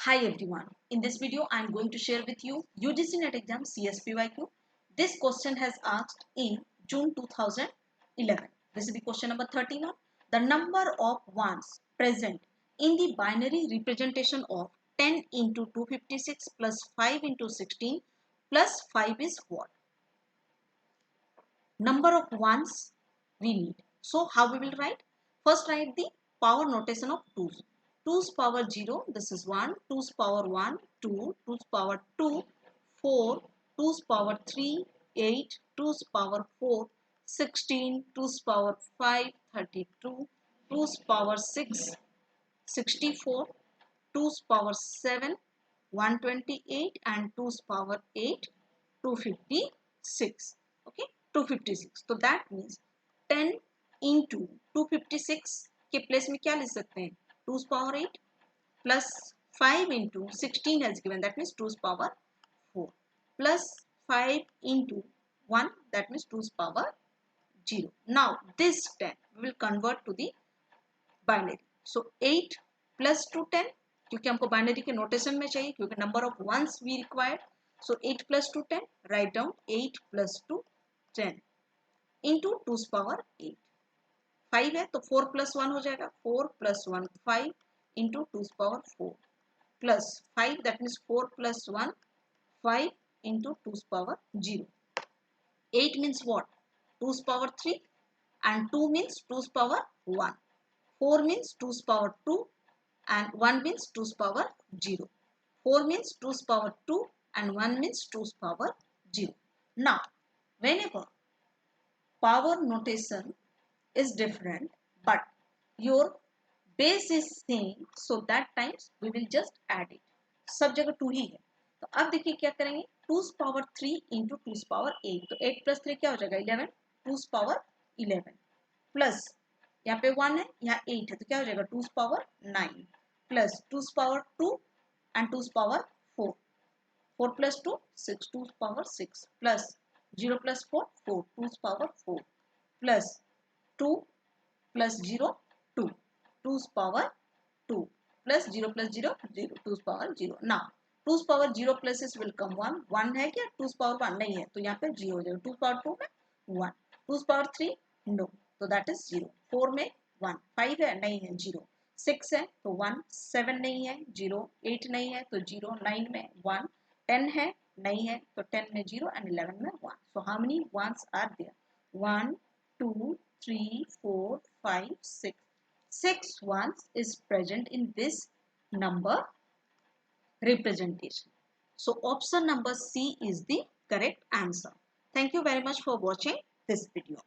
Hi everyone. In this video, I am going to share with you UGC NET exam CSPYQ. This question has asked in June 2011. This is the question number 31. The number of ones present in the binary representation of 10 into 256 plus 5 into 16 plus 5 is what? Number of ones we need. So how we will write? First write the power notation of 2's. 2's power 0, this is 1, 2's power 1, 2, 2's power 2, 4, 2's power 3, 8, 2's power 4, 16, 2's power 5, 32, 2's power 6, 64, 2's power 7, 128 and 2's power 8, 256. Okay, 256. तो that means 10 into 256 के place में क्या लिख सकते हैं 2's power 8 plus 5 into 16 has given, that means 2's power 4 plus 5 into 1, that means 2's power 0. Now this 10 we will convert to the binary. So 8 plus 2 10, क्योंकि हमको binary के notation में चाहिए क्योंकि number of ones we required. So 8 plus 2 10, write down 8 plus 2 10 into 2's power 8. 5 है तो 4 plus 1 हो जाएगा 4 plus 1 5 into 2's power 4 plus 5, that means 4 plus 1 5 into 2's power 0. 8 means what? 2's power 3 and 2 means 2's power 1. 4 means 2's power 2 and 1 means 2's power 0. 4 means 2's power 2 and 1 means 2's power 0. Now, whenever power notation is different but your base is same, so that times we will just add it. सब जगह 2 ही है तो अब देखिए क्या करेंगे 2's power 3 into 2's power 8. तो 8 plus 3 क्या हो जाएगा 11, 2's power 11 प्लस यहाँ पे 1 है यहाँ 8 है तो क्या हो जाएगा 2's power 9 plus 2's power 2 and 2's power 4. 4 plus 2 6, 2's power 6 plus 0 plus 4 4, 2's power 4 plus 2 plus 0 2, 2's power 2 plus 0 plus 0 0, 2's power 0. Now 2's power 0 pluses will come 1. 1 है क्या 2's power 1 नहीं है तो यहाँ पे 0 हो जाएगा 2's power 2 में 1. 2's power 3 no, तो that is 0. 4 में 1. 5 है नहीं है 0. 6 है तो 1. 7 नहीं है 0. 8 नहीं है तो 0. 9 में 1. 10 है नहीं है तो 10 में 0 and 11 में 1. So how many ones are there? 1 2 3 4 5 6. 6 ones is present in this number representation. So option number C is the correct answer. Thank you very much for watching this video.